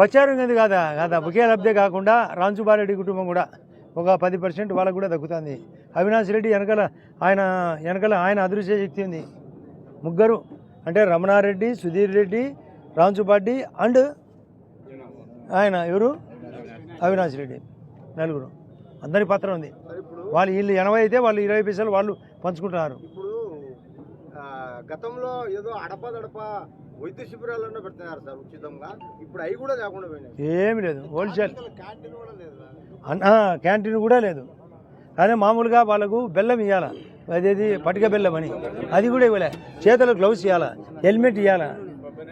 ప్రచారం కింద కాదా ఒకే లబ్ధే కాకుండా రాంచుబారెడ్డి కుటుంబం కూడా ఒక 10% వాళ్ళకు కూడా దక్కుతుంది. అవినాష్ రెడ్డి వెనకాల ఆయన అదృశ్య శక్తి ఉంది. ముగ్గురు అంటే రమణారెడ్డి, సుధీర్ రెడ్డి, రాంచుపాటి అండ్ ఆయన ఎవరు అవినాష్ రెడ్డి, నలుగురు అందరి పాత్ర ఉంది. వీళ్ళు 80 అయితే వాళ్ళు 20 పైసలు వాళ్ళు పంచుకుంటున్నారు. ఇప్పుడు గతంలో ఏదో అడపదడప వైద్య శిబిరాలను పెడుతున్నారు సార్ ఉచితంగా, ఇప్పుడు అవి కూడా లేకుండా పోయినాయి. ఏమి లేదు, హోల్సేల్ క్యాంటీన్ కూడా లేదు. అదే మామూలుగా వాళ్ళకు బెల్లం ఇవ్వాలా, అదేది పటిక బెల్లం అని, అది కూడా ఇవ్వలే. చేతులకు గ్లౌస్ ఇవ్వాలా, హెల్మెట్ ఇవ్వాలా,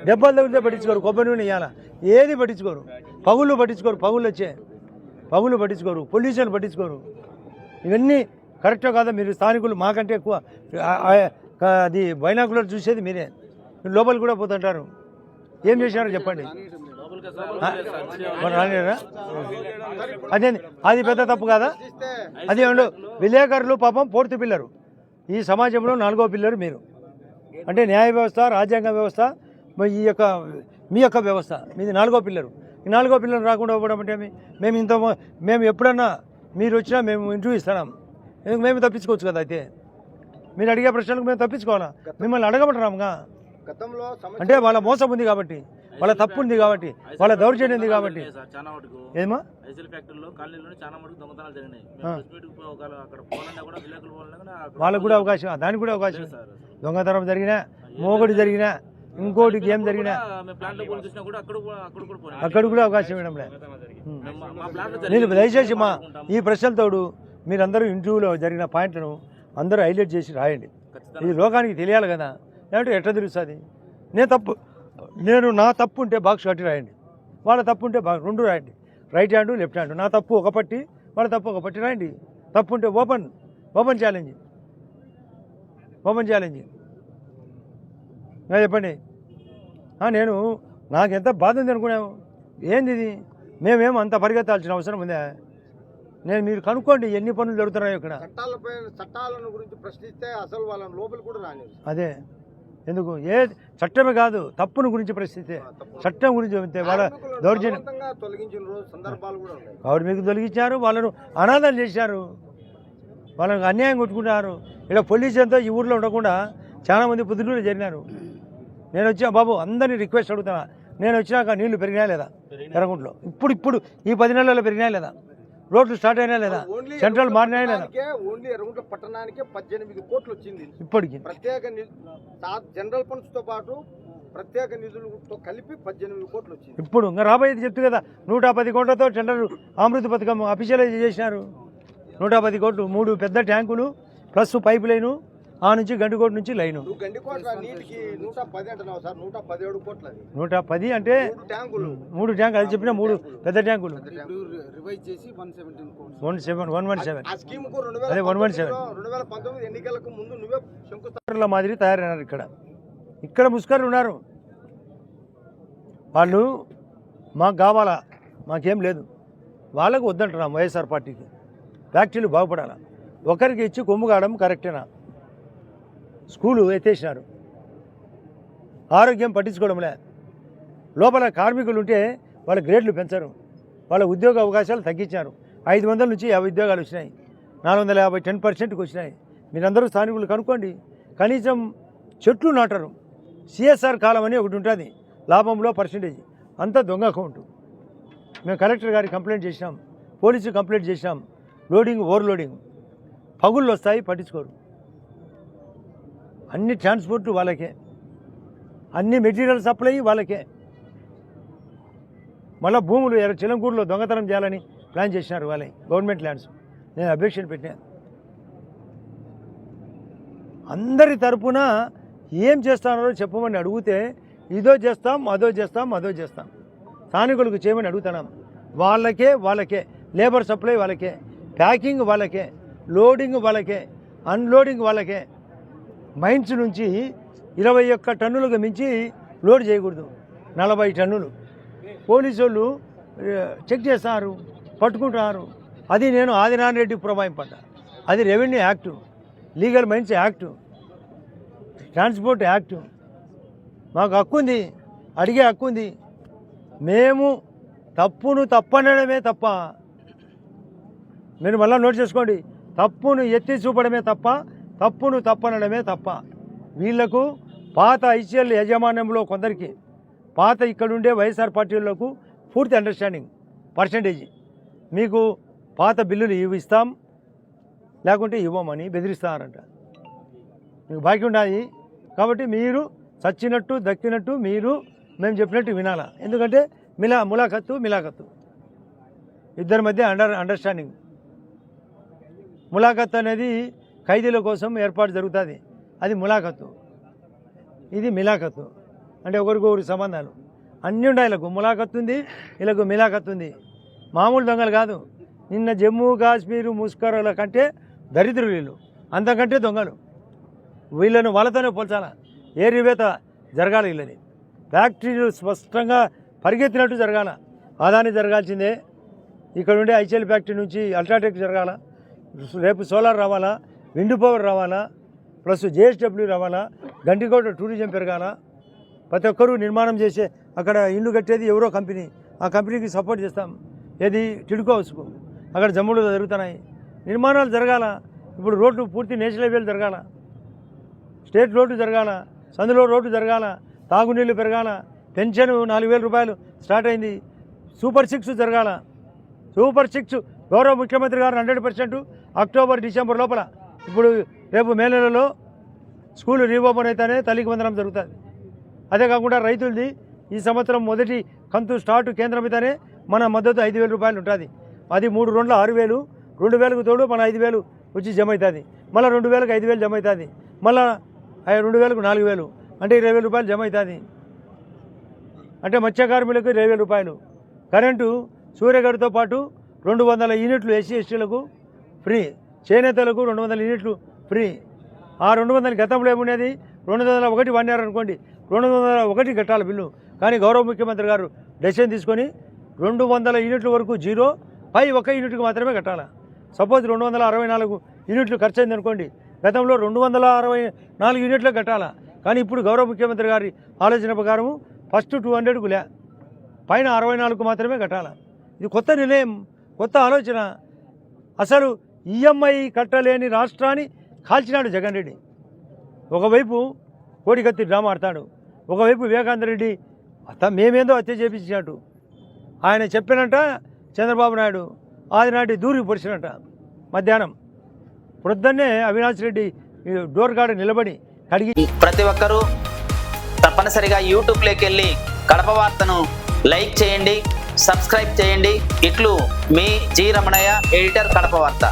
దెబ్బలు తగిలితే పట్టించుకోరు, కొబ్బరి నూనె ఇవ్వాలా, ఏది పట్టించుకోరు. పగుళ్ళు పట్టించుకోరు, పగుళ్ళు పట్టించుకోరు, పొల్యూషన్ పట్టించుకోరు. ఇవన్నీ కరెక్టో కాదా? మీరు స్థానికులు మాకంటే ఎక్కువ అది బైనాకులర్ చూసేది మీరే. లోపల కూడా పోతుంటారు. ఏం చేశారో చెప్పండి. అదే అది పెద్ద తప్పు కాదా? అది విలేకరులు పాపం 4th పిల్లరు, ఈ సమాజంలో 4వ పిల్లరు మీరు. అంటే న్యాయ వ్యవస్థ, రాజ్యాంగ వ్యవస్థ, మీ యొక్క వ్యవస్థ మీది 4వ పిల్లరు. ఈ 4వ పిల్లలు రాకుండా పోవడం అంటే మేము ఎప్పుడన్నా మీరు వచ్చినా మేము ఇంటర్వ్యూ ఇస్తున్నాం. ఎందుకు మేము తప్పించుకోవచ్చు కదా? అయితే మీరు అడిగే ప్రశ్నలకు మేము తప్పించుకోవాలా? మిమ్మల్ని అడగమంటున్నాముగా. అంటే వాళ్ళ మోసం ఉంది కాబట్టి, వాళ్ళ తప్పు ఉంది కాబట్టి, వాళ్ళ దౌర్జన్యం ఉంది కాబట్టి. ఏమా వాళ్ళకు కూడా అవకాశం, దానికి కూడా అవకాశం. దొంగతనం జరిగినా, మోగడి జరిగినా, ఇంకోటి ఏం జరిగినా అక్కడ కూడా అవకాశం ఇవ్వడం లేదు. నేను దయచేసి ఈ ప్రశ్నలతోడు మీరందరూ ఇంటర్వ్యూలో జరిగిన పాయింట్లను అందరూ హైలైట్ చేసి రాయండి. ఇది లోకానికి తెలియాలి కదా, లేదంటే ఎట్లా తెలుస్తుంది? నేను నా తప్పు ఉంటే బాక్స్ కట్టి రాయండి, వాళ్ళ తప్పు ఉంటే రెండు రాయండి, రైట్ హ్యాండ్ లెఫ్ట్ హ్యాండ్. నా తప్పు ఒక పట్టి, వాళ్ళ తప్పు ఒక పట్టి రాయండి. తప్పు ఉంటే ఓపెన్ ఛాలెంజ్ చెప్పండి. నాకు ఎంత బాధ ఉంది అనుకున్నాము. ఏంది ఇది? మేమేమో అంత పరిగెత్తాల్సిన అవసరం ఉందా? మీరు కనుక్కోండి ఎన్ని పనులు జరుగుతున్నాయో ఇక్కడ. చట్టాలను గురించి ప్రశ్నిస్తే అసలు వాళ్ళని లోపల కూడా రాలేదు. అదే ఎందుకు? ఏ చట్టమే కాదు, తప్పును గురించి ప్రశ్నిస్తే, చట్టం గురించి వాళ్ళ దౌర్జన్యం తొలగించిన సందర్భాలు కూడా ఉన్నాయి. ఆవిడ మీకు తొలగించారు, వాళ్ళను అనాథాలు చేశారు, వాళ్ళకు అన్యాయం కొట్టుకున్నారు. ఇక్కడ పొల్యూషన్తో ఈ ఊర్లో ఉండకుండా చాలామంది పొద్దుటూరు జరిగినారు. నేను వచ్చా బాబు అందరినీ రిక్వెస్ట్ అడుగుతున్నా, నేను వచ్చినాక నీళ్లు పెరిగినా లేదా ఎర్రగుంటలో? ఇప్పుడు ఈ 10 నెలల్లో పెరిగినా లేదా? రోడ్లు స్టార్ట్ అయినా లేదా? సెంట్రల్ మారినా లేదా? ఓన్లీ ఎర్రగుంట్ల పట్టణానికి 18 కోట్లు వచ్చింది ఇప్పటికి. ప్రత్యేక జనరల్ ఫండ్స్ తో పాటు ప్రత్యేక నిధులతో కలిపి 18 కోట్లు వచ్చింది. ఇప్పుడు ఇంకా రాబోయేది చెప్తూ కదా, 110 కోట్లతో టెండర్ అమృత పథకం అఫీషియలైజ్ చేసినారు. 110 కోట్లు, 3 పెద్ద ట్యాంకులు ప్లస్ పైప్ లైను, ఆ నుంచి గండికోట నుంచి లైను. 110 అంటే 3 ట్యాంకులు, అది చెప్పిన 3 పెద్ద ట్యాంకులు. 117 అదే 117 ఎన్నికలకు ముందు నువ్వే శంకుస్థాపనల మాదిరి తయారైనారు. ఇక్కడ ముస్కర్లు ఉన్నారు. వాళ్ళు మాకు కావాలా, మాకేం లేదు, వాళ్ళకు వద్దంటున్నాం. వైఎస్ఆర్ పార్టీకి ఫ్యాక్టరీలు బాగుపడాలా, ఒకరికి ఇచ్చి కొమ్ము కావడం కరెక్టేనా? స్కూలు ఎత్తేసినారు, ఆరోగ్యం పట్టించుకోవడంలే. లోపల కార్మికులు ఉంటే వాళ్ళ గ్రేడ్లు పెంచరు, వాళ్ళ ఉద్యోగ అవకాశాలు తగ్గించారు. 500 నుంచి 50 ఉద్యోగాలు వచ్చినాయి, 450 10%కి వచ్చినాయి. మీరందరూ స్థానికులు కనుక్కోండి. కనీసం చెట్లు నాటరు. సిఎస్ఆర్ కాలం అని ఒకటి ఉంటుంది, లాభంలో పర్సెంటేజ్ అంతా దొంగ అకౌంట్. మేము కలెక్టర్ గారికి కంప్లైంట్ చేసినాం, పోలీసు కంప్లైంట్ చేసినాం. ఓవర్లోడింగ్, పగుళ్ళు వస్తాయి, పట్టించుకోరు. అన్ని ట్రాన్స్పోర్ట్లు వాళ్ళకే, అన్ని మెటీరియల్ సప్లై వాళ్ళకే. మళ్ళీ భూములు చిలంకూరులో దొంగతనం చేయాలని ప్లాన్ చేసినారు వాళ్ళే, గవర్నమెంట్ ల్యాండ్స్. నేను అబ్జెక్షన్ పెట్టినా. అందరి తరపున ఏం చేస్తారో చెప్పమని అడిగితే ఇదో చేస్తాం, అదో చేస్తాం. స్థానికులకు చేయమని అడుగుతున్నాం. వాళ్ళకే లేబర్ సప్లై వాళ్ళకే, ప్యాకింగ్ వాళ్ళకే, లోడింగ్ వాళ్ళకే, అన్లోడింగ్ వాళ్ళకే. మైన్స్ నుంచి 21 టన్నులకు మించి లోడ్ చేయకూడదు, 40 టన్నులు. పోలీసు వాళ్ళు చెక్ చేస్తారు, పట్టుకుంటున్నారు. అది నేను ఆదినారాయణ రెడ్డి పురమాయింపడ్డా. అది revenue act, legal mines act, transport act. మాకు హక్కు ఉంది, అడిగే హక్కు ఉంది. మేము తప్పును తప్పనడమే తప్ప, మీరు మళ్ళీ నోట్ చేసుకోండి, తప్పును ఎత్తి చూపడమే తప్ప తప్పును తప్పనడమే తప్ప. వీళ్లకు పాత ఐసీఎల్ యాజమాన్యంలో కొందరికి, పాత ఇక్కడుండే వైఎస్ఆర్ పార్టీలకు పూర్తి అండర్స్టాండింగ్ పర్సంటేజ్, మీకు పాత బిల్లులు ఇస్తాం లేకుంటే ఇవ్వమని బెదిరిస్తారంట. మీకు బాకీ ఉండాలి కాబట్టి మీరు చచ్చినట్టు దక్కినట్టు మీరు మేము చెప్పినట్టు వినాలా. ఎందుకంటే మిలాఖత్తు ఇద్దరి మధ్య అండర్స్టాండింగ్. ములాఖత్ అనేది ఖైదీల కోసం ఏర్పాటు జరుగుతుంది, అది ములాఖత్తు. ఇది మిలాఖత్తు అంటే ఒకరికొకరి సంబంధాలు అన్నీ ఉన్నాయి. వీళ్ళకు ములాఖత్తు ఉంది, వీళ్ళకు మిలాఖత్తు ఉంది. మామూలు దొంగలు కాదు. నిన్న జమ్మూ కాశ్మీరు ముస్కరుల కంటే దరిద్రులు వీళ్ళు, అంతకంటే దొంగలు. వీళ్ళను వాళ్ళతోనే పోల్చాలా. ఏ రివేత జరగాలి వీళ్ళని. ఫ్యాక్టరీలు స్పష్టంగా పరిగెత్తినట్టు జరగాల. అదాని జరగాల్సిందే. ఇక్కడ ఉండే ఐసీఎల్ ఫ్యాక్టరీ నుంచి అల్ట్రాటెక్ జరగాల. రేపు సోలార్ రావాలా, విండ్ పవర్ రావాలా, ప్లస్ జేఎస్డబ్ల్యూ రావాలా, గండికోట టూరిజం పెరగాల. ప్రతి ఒక్కరూ నిర్మాణం చేసే అక్కడ ఇల్లు కట్టేది ఎవరో కంపెనీ, ఆ కంపెనీకి సపోర్ట్ చేస్తాం. ఏది టిడ్కో హౌస్కు అక్కడ జమ్ములో జరుగుతున్నాయి నిర్మాణాలు జరగాల. ఇప్పుడు రోడ్డు పూర్తి నేషనల్ హైవేలు జరగాల, స్టేట్ రోడ్డు జరగాల, సందులో రోడ్డు జరగాల, తాగునీళ్ళు పెరగాల, పెన్షన్ 4,000 రూపాయలు స్టార్ట్ అయింది. సూపర్ 6 జరగాల. సూపర్ 6 గౌరవ ముఖ్యమంత్రి గారు 100% అక్టోబర్ డిసెంబర్ లోపల, ఇప్పుడు రేపు మే నెలలో స్కూల్ రీఓపెన్ అయితేనే తల్లికి వందనం జరుగుతుంది. అదే కాకుండా రైతులది ఈ సంవత్సరం మొదటి కంతు స్టార్ట్ కేంద్రం అయితేనే మన మద్దతు 5,000 రూపాయలు ఉంటుంది. అది 3 రౌండ్ల 6,000, 2,000కు తోడు మన 5,000 వచ్చి జమ అవుతుంది. మళ్ళీ 2,000కి 5,000 జమ అవుతుంది. మళ్ళీ 2,000కు 4,000 అంటే 20,000 రూపాయలు జమ అవుతుంది. అంటే మత్స్యకార్మికులకు 20,000 రూపాయలు. కరెంటు సూర్యగడితో పాటు 200 యూనిట్లు ఎస్సీ ఎస్టీలకు ఫ్రీ, చేనేతలకు 200 యూనిట్లు ఫ్రీ. ఆ 200 గతంలో ఏముండేది 201 వాడినారు అనుకోండి, 201 కట్టాలి బిల్లు. కానీ గౌరవ ముఖ్యమంత్రి గారు డెసిషన్ తీసుకొని 200 యూనిట్ల వరకు జీరో, పై 1 యూనిట్కి మాత్రమే కట్టాలి. సపోజ్ 264 యూనిట్లు ఖర్చు అయింది అనుకోండి, గతంలో 264 యూనిట్లకు కట్టాలా. కానీ ఇప్పుడు గౌరవ ముఖ్యమంత్రి గారి ఆలోచన ప్రకారం ఫస్ట్ 200కు లే, పైన 64కు మాత్రమే కట్టాలి. ఇది కొత్త నిర్ణయం, కొత్త ఆలోచన. అసలు ఈఎంఐ కట్టలేని రాష్ట్రాన్ని కాల్చినాడు జగన్ రెడ్డి. ఒకవైపు కోడికత్తి డ్రామా ఆడతాడు, ఒకవైపు వివేకానంద రెడ్డి మేమేందో హత్య చేపించినట్టు ఆయన చెప్పినట్ట. చంద్రబాబు నాయుడు ఆదినాటి దూరికి పొడిచినట్ట. మధ్యాహ్నం ప్రొద్దున్నే అవినాష్ రెడ్డి డోర్ కాడ నిలబడి కడిగి. ప్రతి ఒక్కరూ తప్పనిసరిగా యూట్యూబ్లోకి వెళ్ళి కడప వార్తను లైక్ చేయండి, సబ్స్క్రైబ్ చేయండి. ఇట్లు మీ జి రమణయ్య, ఎడిటర్, కడప వార్త.